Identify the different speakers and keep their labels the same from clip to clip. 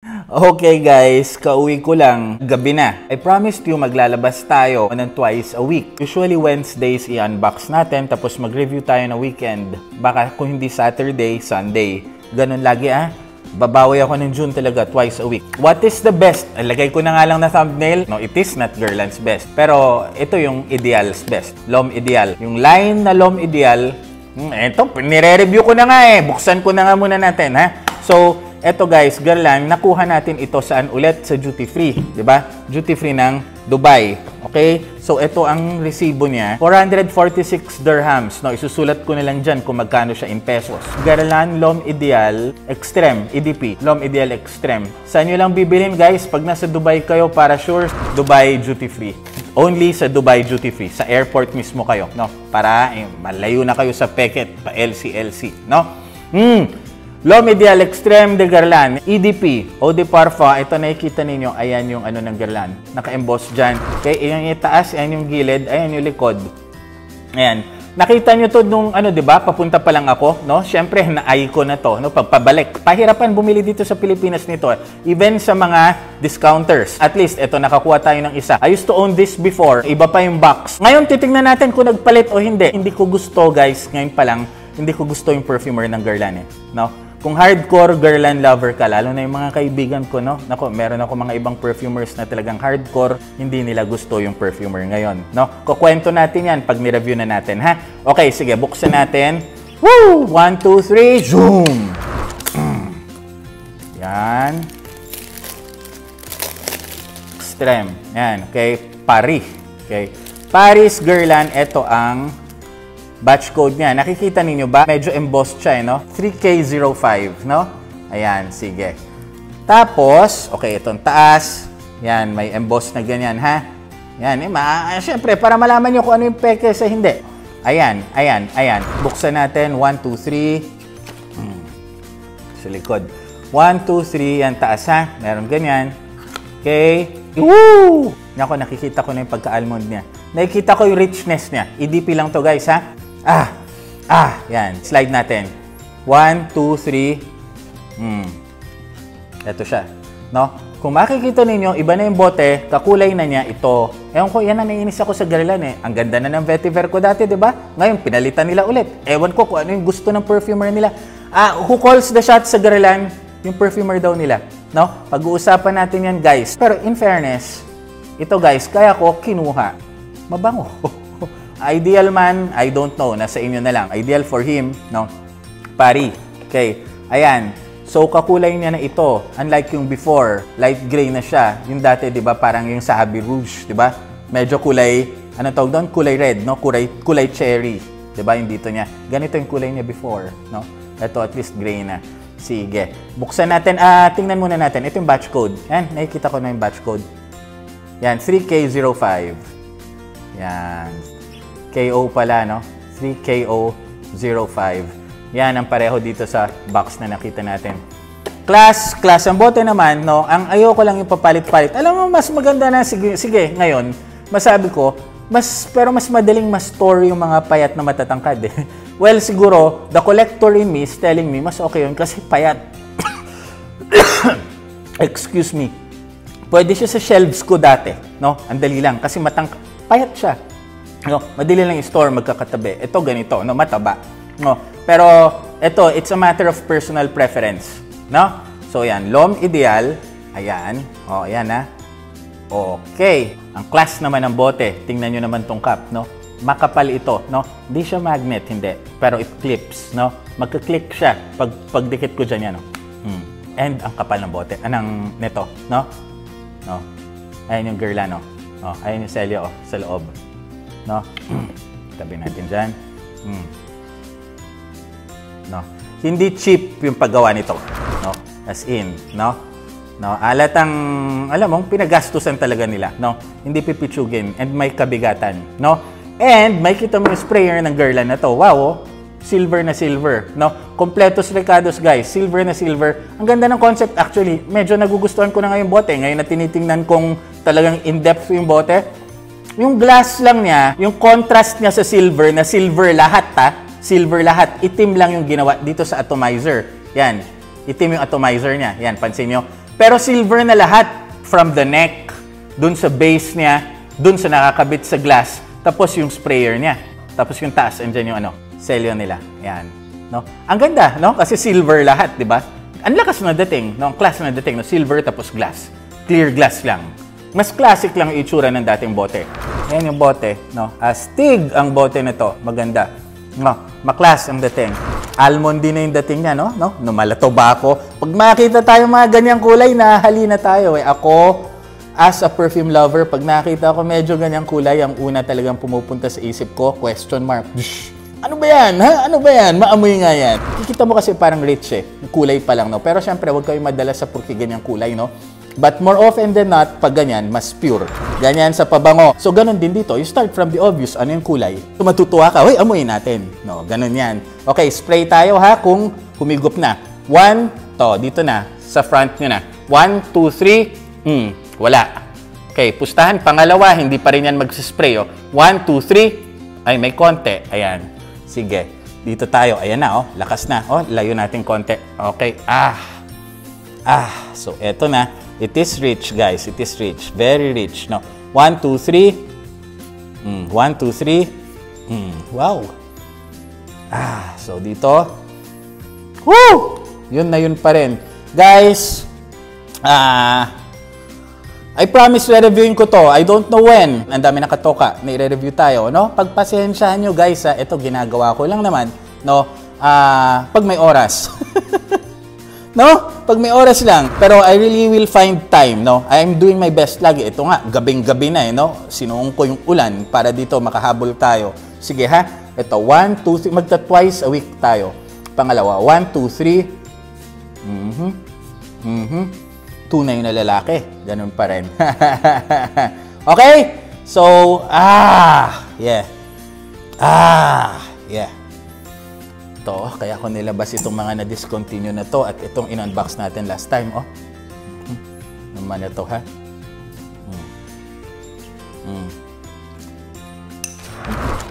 Speaker 1: Okay guys, kauwi ko lang. Gabi na. I promised you maglalabas tayo ng twice a week. Usually Wednesdays i-unbox natin tapos mag-review tayo na weekend. Baka kung hindi Saturday, Sunday. Ganun lagi Babawi ako ng June talaga twice a week. What is the best? Lagay ko na nga lang na thumbnail. No, it is not Guerlain's best. Pero ito yung Ideal's best. Lom Ideal. Yung line na Lom Ideal, ito, nire-review ko na nga Buksan ko na nga muna natin So, eto guys, Guerlain, nakuha natin ito saan ulit? Sa duty free, di ba? Duty free ng Dubai. Okay? So, ito ang resibo niya. 446 dirhams. No, isusulat ko na lang dyan kung magkano siya in pesos. Guerlain Lom Ideal Extreme, EDP. Lom Ideal Extreme. Saan nyo lang bibilhin guys? Pag nasa Dubai kayo, para sure, Dubai duty free. Only sa Dubai duty free. Sa airport mismo kayo. No? Para malayo na kayo sa Peket, pa LCLC. No? Lom Ideal Extreme de Guerlain, EDP, Eau de Parfum. Ito nakikita ninyo, ayan yung ano ng Guerlain. Naka-emboss dyan. Okay, ayan yung taas, ayan yung gilid, ayan yung likod. Ayan. Nakita nyo to nung ano, di ba? Papunta pa lang ako, no? Siyempre, na-eye ko na to, no? Pagpabalik. Pahirapan bumili dito sa Pilipinas nito. Even sa mga discounters. At least, ito, nakakuha tayo ng isa. I used to own this before. Iba pa yung box. Ngayon, titingnan natin kung nagpalit o hindi. Hindi ko gusto, guys. Ngayon pa lang, hindi ko gusto yung perfumer ng Guerlain, no? Kung hardcore Guerlain lover ka, lalo na yung mga kaibigan ko, no? Nako, meron ako mga ibang perfumers na talagang hardcore, hindi nila gusto yung perfumer ngayon, no? Kukwento natin yan pag ni-review na natin, Okay, sige, buksan natin. Woo! 1, 2, 3, zoom! Yan. Extreme. Yan, okay. Paris. Okay. Paris Guerlain, ito ang batch code niya. Nakikita ninyo ba? Medyo embossed siya, no? 3K05, no? Ayan, sige. Tapos, okay, itong taas. Yan, may embossed na ganyan, Yan, syempre, para malaman nyo kung ano yung peke sa hindi. Ayan, ayan, ayan. Buksan natin. 1, 2, 3. Sa likod. 1, 2, 3. Yan, taas, Meron ganyan. Okay. Woo! Nako, nakikita ko na yung pagka-almond niya. Nakikita ko yung richness niya. EDP lang to, guys, yan. Slide natin. 1, 2, 3. Ito siya. No? Kung makikita ninyo, iba na yung bote, kakulay na niya ito. Ewan ko, yan na naiinis ako sa Guerlain Ang ganda na ng vetiver ko dati, di ba? Ngayon, pinalitan nila ulit. Ewan ko kung ano yung gusto ng perfumer nila. Who calls the shots sa Guerlain? Yung perfumer daw nila. No? Pag-uusapan natin yan, guys. Pero in fairness, ito guys, kaya ko kinuha. Mabango. Ideal man, I don't know. Nasa inyo na lang. Ideal for him, no? Paris. Okay. Ayan. So, kakulay niya na ito. Unlike yung before, light gray na siya. Yung dati, di ba, parang yung Sahabi Rouge, di ba? Medyo kulay, ano tawag doon? Kulay red, no? Kulay cherry. Di ba? Yung dito niya. Ganito yung kulay niya before, no? Ito, at least gray na. Sige. Buksan natin. Tingnan muna natin. Ito yung batch code. Yan. Nakikita ko na yung batch code. Yan. 3K05. Yan. KO pala, no? 3KO05. Yan ang pareho dito sa box na nakita natin. Class ang bote naman, no? Ang ayoko lang yung papalit-palit. Alam mo, mas maganda na, sige, ngayon, masabi ko, pero mas madaling ma-store yung mga payat na matatangkad, Well, siguro, the collector in me is telling me, mas okay yun kasi payat. Excuse me. Pwede siya sa shelves ko dati, no? Ang dali lang, kasi payat siya. No, madali lang i-store, magkakatabi. Ito ganito, no, mataba. No, pero ito, it's a matter of personal preference, no? So yan, Lom Ideal, ayan. Ayan Okay. Ang class naman ng bote, tingnan nyo naman tong cup, no? Makapal ito, no? Hindi siya magnet, hindi. Pero it clips, no? Magka-click siya pagdikit ko dyan yan, no? And ang kapal ng bote, nito, no? No. Ayan yung Guerlain, no? Ayan yung selyo, sa loob. No? Tabi natin dyan. No? Hindi cheap yung paggawa nito. No? As in, no? No? Alatang, alam mo, pinagastusan talaga nila. No? Hindi pipitsugin and may kabigatan. No? And may kita mo yung sprayer ng Guerlain na to. Wow, silver na silver. No? Completos recados, guys. Silver na silver. Ang ganda ng concept. Actually, medyo nagugustuhan ko na ngayon bote. Ngayon na tinitingnan kong talagang in-depth yung bote. Yung glass lang niya, yung contrast niya sa silver, na silver lahat silver lahat, itim lang yung ginawa dito sa atomizer. Yan, itim yung atomizer niya. Yan, pansin nyo. Pero silver na lahat. From the neck, dun sa base niya, dun sa nakakabit sa glass, tapos yung sprayer niya. Tapos yung taas, andyan yung selyo nila. Yan. No? Ang ganda, no? Kasi silver lahat, di ba? Ang lakas na dating, no? Ang class na dating, no? Silver tapos glass. Clear glass lang. Mas classic lang yung itsura ng dating bote. Ayan yung bote, no? Astig ang bote na to. Maganda. No? Maklas ang dating. Almond din na yung dating niya, no? Numalato ba ako? Pag makita tayo mga ganyang kulay, nahali na tayo. Ako, as a perfume lover, pag nakita ko medyo ganyang kulay, ang una talagang pumupunta sa isip ko, question mark. Ano ba yan? Ha? Ano ba yan? Maamoy nga yan. Kikita mo kasi parang rich eh. Kulay pa lang, no? Pero syempre, huwag kayong madala sa purki ganyang kulay, no? But more often than not, pag ganyan, mas pure. Ganyan sa pabango. So, ganun din dito. You start from the obvious. Ano yung kulay? So, matutuwa ka. Uy, amuyin natin. No, ganun yan. Okay, spray tayo ha kung humigop na. 1, dito na. Sa front nyo na. 1, 2, 3. Wala. Okay, pustahan. Pangalawa, hindi pa rin yan magsispray. 1, 2, 3. Ay, may konti. Ayan. Sige. Dito tayo. Ayan na, lakas na. Layo natin konti. Okay. So, eto na. It is rich, guys. It is rich. Very rich. No? 1, 2, 3. 1, 2, 3. Wow. So, dito. Woo! Yun na yun pa rin. Guys, I promise re-reviewin ko to. I don't know when. Ang dami nakatoka na i-review tayo, no? Pagpasensyahan nyo, guys, ito ginagawa ko lang naman, no? Pag may oras. No? Pag may oras lang. Pero I really will find time, no? I'm doing my best lagi. Ito nga, gabing-gabi na, no? Sinuong ko yung ulan para dito makahabol tayo. Sige, ha? Ito, 1, 2, 3. Magta-twice a week tayo. Pangalawa, 1, 2, 3. Tunay na lalaki. Ganun pa rin. Okay? So, yeah. Yeah. Ito, kaya ko nilabas itong mga na-discontinue na to at itong in-unbox natin last time, naman ito, ha?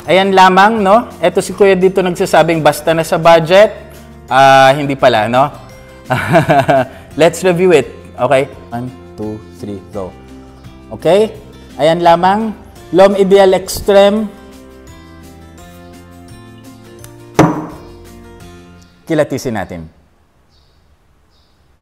Speaker 1: Ayan lamang, no? Ito si Kuya dito nagsasabing basta na sa budget. Hindi pala, no? Let's review it. Okay? 1, 2, 3, go. Okay? Ayan lamang. L'Homme Ideal Extreme. Kilatisin natin.